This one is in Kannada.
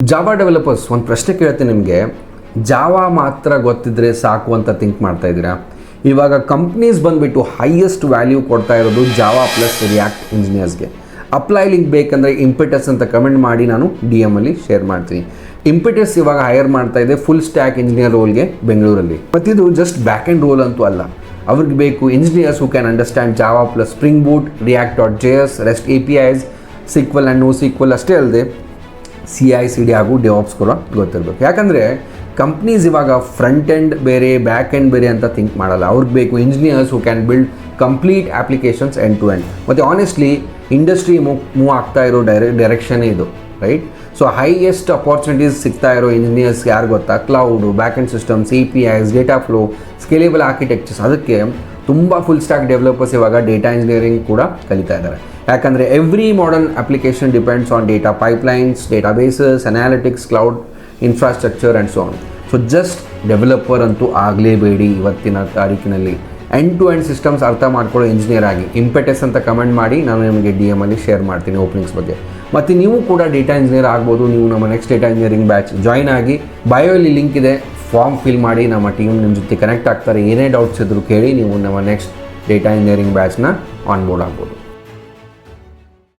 ಜಾವಾ ಡೆವಲಪರ್ಸ್ ಒಂದು ಪ್ರಶ್ನೆ ಕೇಳ್ತೀನಿ ನಿಮಗೆ. ಜಾವಾ ಮಾತ್ರ ಗೊತ್ತಿದ್ರೆ ಸಾಕು ಅಂತ ಥಿಂಕ್ ಮಾಡ್ತಾ ಇದ್ದೀರಾ? ಇವಾಗ ಕಂಪ್ನೀಸ್ ಬಂದುಬಿಟ್ಟು ಹೈಯೆಸ್ಟ್ ವ್ಯಾಲ್ಯೂ ಕೊಡ್ತಾ ಇರೋದು ಜಾವಾ ಪ್ಲಸ್ ರಿಯಾಕ್ಟ್ ಇಂಜಿನಿಯರ್ಸ್ಗೆ. ಅಪ್ಲೈ ಲಿಂಕ್ ಬೇಕಂದರೆ ಇಂಪಿಟಸ್ ಅಂತ ಕಮೆಂಟ್ ಮಾಡಿ ನಾನು DM ಅಲ್ಲಿ ಶೇರ್ ಮಾಡ್ತೀನಿ. ಇಂಪಿಟಸ್ ಇವಾಗ ಹೈಯರ್ ಮಾಡ್ತಾ ಇದೆ ಫುಲ್ ಸ್ಟ್ಯಾಕ್ ಇಂಜಿನಿಯರ್ ರೋಲ್ಗೆ ಬೆಂಗಳೂರಲ್ಲಿ. ಮತ್ತು ಇದು ಜಸ್ಟ್ ಬ್ಯಾಕ್ ಆ್ಯಂಡ್ ರೋಲ್ ಅಂತೂ ಅಲ್ಲ, ಅವ್ರಿಗೆ ಬೇಕು engineers who can understand Java plus spring boot, React.js, REST APIs, SQL and NoSQL ಅಷ್ಟೇ ಅಲ್ಲದೆ CI/CD ಹಾಗೂ ಡೆವಾಪ್ಸ್ ಕೂಡ ಗೊತ್ತಿರಬೇಕು. ಯಾಕಂದರೆ ಕಂಪ್ನೀಸ್ ಇವಾಗ ಫ್ರಂಟ್ ಎಂಡ್ ಬೇರೆ ಬ್ಯಾಕ್ ಎಂಡ್ ಬೇರೆ ಅಂತ ಥಿಂಕ್ ಮಾಡಲ್ಲ. ಅವ್ರಿಗೆ ಬೇಕು engineers who can build complete applications end to end. ಮತ್ತು ಆನೆಸ್ಟ್ಲಿ ಇಂಡಸ್ಟ್ರಿ ಮೂವ್ ಆಗ್ತಾ ಇರೋ ಡೈರೆಕ್ಷನೇ ಇದು, ರೈಟ್? ಸೊ ಹೈಯೆಸ್ಟ್ ಅಪಾರ್ಚುನಿಟೀಸ್ ಸಿಗ್ತಾ ಇರೋ ಇಂಜಿನಿಯರ್ಸ್ ಯಾರು ಗೊತ್ತಾ? Cloud, back end systems, APIs, data flow, scalable architectures. ಅದಕ್ಕೆ ತುಂಬ ಫುಲ್ ಸ್ಟ್ಯಾಕ್ ಡೆವಲಪರ್ಸ್ ಇವಾಗ ಡೇಟಾ ಇಂಜಿನಿಯರಿಂಗ್ ಕೂಡ ಕಲಿತಾ ಇದ್ದಾರೆ. ಯಾಕಂದರೆ every modern application depends on data pipelines, databases, analytics, cloud infrastructure and so on. So just developer ಅಂತೂ ಆಗಲೇಬೇಡಿ ಇವತ್ತಿನ ತಾರೀಕಿನಲ್ಲಿ. ಎಂಡ್ ಟು ಎಂಡ್ ಸಿಸ್ಟಮ್ಸ್ ಅರ್ಥ ಮಾಡ್ಕೊಳ್ಳೋ ಇಂಜಿನಿಯರ್ ಆಗಿ ಇಂಪೆಟಸ್ ಅಂತ ಕಮೆಂಟ್ ಮಾಡಿ, ನಾನು ನಿಮಗೆ DM ಅಲ್ಲಿ ಶೇರ್ ಮಾಡ್ತೀನಿ ಓಪನಿಂಗ್ಸ್ ಬಗ್ಗೆ. ಮತ್ತು ನೀವು ಕೂಡ ಡೇಟಾ ಇಂಜಿನಿಯರ್ ಆಗ್ಬೋದು. ನೀವು ನಮ್ಮ next data engineering batch join ಆಗಿ, ಬಯೋಲ್ಲಿ ಲಿಂಕ್ ಇದೆ, ಫಾರ್ಮ್ ಫಿಲ್ ಮಾಡಿ, ನಮ್ಮ ಟೀಮ್ ನಿಮ್ಮ ಜೊತೆ ಕನೆಕ್ಟ್ ಆಗ್ತಾರೆ. ಏನೇ ಡೌಟ್ಸ್ ಇದ್ದರೂ ಕೇಳಿ, ನೀವು ನಮ್ಮ ನೆಕ್ಸ್ಟ್ ಡೇಟಾ ಇಂಜಿನಿಯರಿಂಗ್ ಬ್ಯಾಚ್ನ ಆನ್ ಬೋರ್ಡ್ ಆಗ್ಬೋದು.